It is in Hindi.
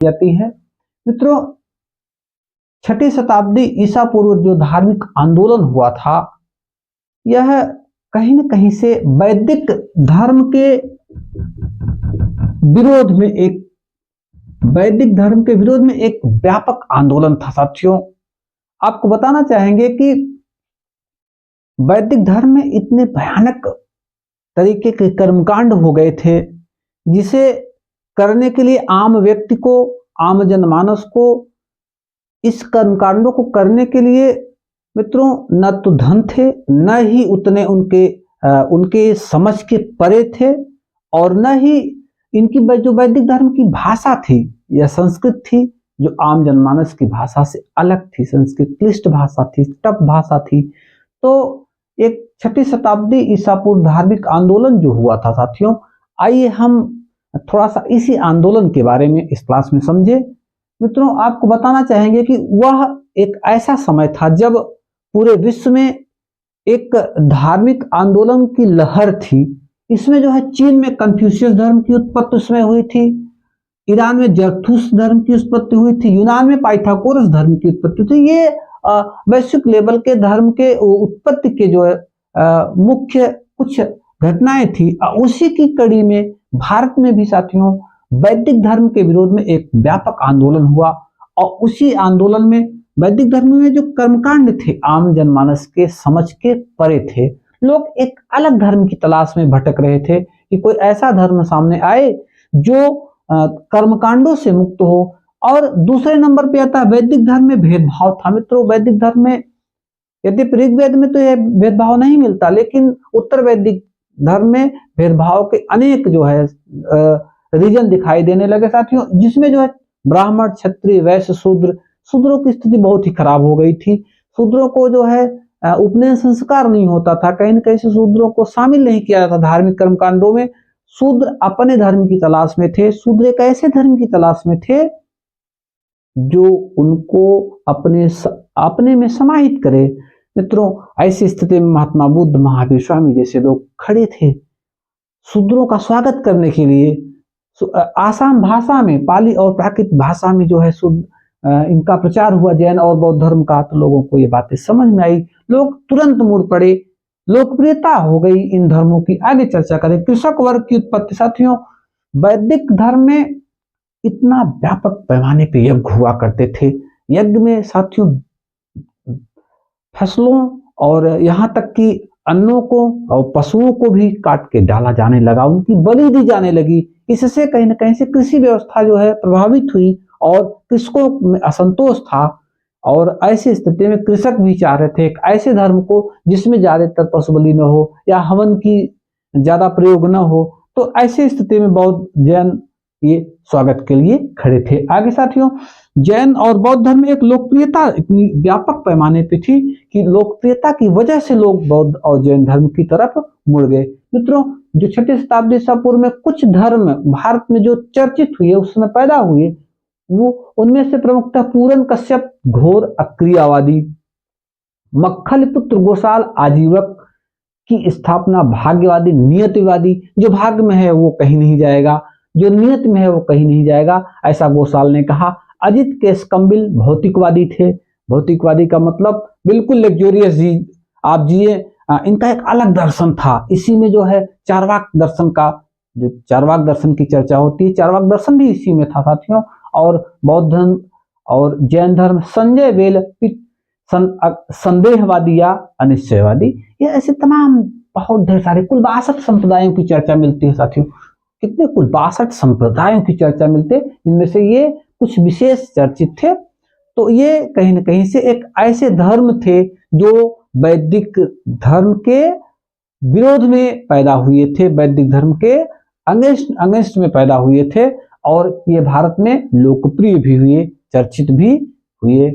जाती है। मित्रों, 6ठी शताब्दी ईसा पूर्व जो धार्मिक आंदोलन हुआ था, यह कहीं न कहीं से वैदिक धर्म के विरोध में एक व्यापक आंदोलन था। साथियों, आपको बताना चाहेंगे कि वैदिक धर्म में इतने भयानक तरीके के कर्मकांड हो गए थे, जिसे करने के लिए आम व्यक्ति को, आम जनमानस को, इस कर्मकांडों को करने के लिए मित्रों न तो धन थे, न ही उतने उनके समझ के परे थे, और न ही इनकी जो वैदिक धर्म की भाषा थी या संस्कृत थी, जो आम जनमानस की भाषा से अलग थी। संस्कृत क्लिष्ट भाषा थी, टफ भाषा थी। तो एक 6ठी शताब्दी ईसा पूर्व धार्मिक आंदोलन जो हुआ था साथियों, आइए हम थोड़ा सा इसी आंदोलन के बारे में इस क्लास में समझे। मित्रों, आपको बताना चाहेंगे कि वह एक ऐसा समय था जब पूरे विश्व में एक धार्मिक आंदोलन की लहर थी। इसमें जो है चीन में कन्फ्यूशियस धर्म की उत्पत्ति उसमें हुई थी, ईरान में जरथुस्त्र धर्म की उत्पत्ति हुई थी, यूनान में पाइथागोरस धर्म की उत्पत्ति थी। ये वैश्विक लेवल के धर्म के उत्पत्ति के जो है मुख्य कुछ घटनाएं थी। उसी की कड़ी में भारत में भी साथियों वैदिक धर्म के विरोध में एक व्यापक आंदोलन हुआ, और उसी आंदोलन में वैदिक धर्म में जो कर्मकांड थे आम जनमानस के समझ के परे थे। लोग एक अलग धर्म की तलाश में भटक रहे थे कि कोई ऐसा धर्म सामने आए जो कर्मकांडों से मुक्त हो। और दूसरे नंबर पे आता है वैदिक धर्म में भेदभाव था। मित्रों, वैदिक धर्म में यदि ऋग्वेद में तो यह भेदभाव नहीं मिलता, लेकिन उत्तर वैदिक धर्म में भेदभाव के अनेक जो है रीजन दिखाई देने लगे साथियों, जिसमें जो है ब्राह्मण, क्षत्रिय, वैश्य, शूद्रों की स्थिति बहुत ही खराब हो गई थी। शूद्रों को जो है उपनयन संस्कार नहीं होता था, कहीं न कहीं से शूद्रों को शामिल नहीं किया जाता धार्मिक कर्मकांडों में। शूद्र अपने धर्म की तलाश में थे। शूद्र एक ऐसे धर्म की तलाश में थे जो उनको अपने में समाहित करे। मित्रों, ऐसी स्थिति में महात्मा बुद्ध, महावीर स्वामी जैसे लोग खड़े थे शूद्रों का स्वागत करने के लिए। आसाम भाषा में, पाली और प्राकृत भाषा में जो है इनका प्रचार हुआ जैन और बौद्ध धर्म का। तो लोगों को ये बातें समझ में आई, लोग तुरंत मुड़ पड़े, लोकप्रियता हो गई इन धर्मों की। आगे चर्चा करें। कृषक वर्ग की उत्पत्ति। साथियों, वैदिक धर्म में इतना व्यापक पैमाने पे यज्ञ हुआ करते थे। यज्ञ में साथियों फसलों और यहाँ तक कि अन्नों को और पशुओं को भी काट के डाला जाने लगा, उनकी बलि दी जाने लगी। इससे कहीं ना कहीं से कृषि व्यवस्था जो है प्रभावित हुई और कृषकों में असंतोष था। और ऐसी स्थिति में कृषक भी चाह रहे थे एक ऐसे धर्म को जिसमें ज्यादातर पशु बलि न हो या हवन की ज्यादा प्रयोग न हो। तो ऐसी स्थिति में बौद्ध, जैन ये स्वागत के लिए खड़े थे। आगे साथियों, जैन और बौद्ध धर्म में एक लोकप्रियता इतनी व्यापक पैमाने पे थी कि लोकप्रियता की वजह से लोग बौद्ध और जैन धर्म की तरफ मुड़ गए। मित्रों, जो 6ठी शताब्दी ईसा पूर्व में कुछ धर्म भारत में जो चर्चित हुए, उस समय पैदा हुए, वो उनमें से प्रमुखतः पूरन कश्यप घोर अक्रियावादी, मक्खलीपुत्र गोसाल आजीवक की स्थापना भाग्यवादी, नियतिवादी, जो भाग्य में है वो कहीं नहीं जाएगा, जो नियत में है वो कहीं नहीं जाएगा, ऐसा गोसाल ने कहा। अजित केशकम्बिल भौतिकवादी थे। भौतिकवादी का मतलब बिल्कुल लग्जूरियस जी आप जिए। इनका एक अलग दर्शन था। इसी में जो है चार्वाक दर्शन का, जो चार्वाक दर्शन की चर्चा होती है, चार्वाक दर्शन भी इसी में था साथियों। और बौद्ध धर्म और जैन धर्म संजय वेल संदेहवादी या अनिश्चयवादी, ये ऐसे तमाम बहुत ढेर सारे कुल 62 संप्रदायों की चर्चा मिलती है साथियों। कितने कुल 62 संप्रदायों की चर्चा मिलते, इनमें से ये कुछ विशेष चर्चित थे। तो ये कहीं ना कहीं से एक ऐसे धर्म थे जो वैदिक धर्म के विरोध में पैदा हुए थे, वैदिक धर्म के अगेंस्ट में पैदा हुए थे, और ये भारत में लोकप्रिय भी हुए, चर्चित भी हुए।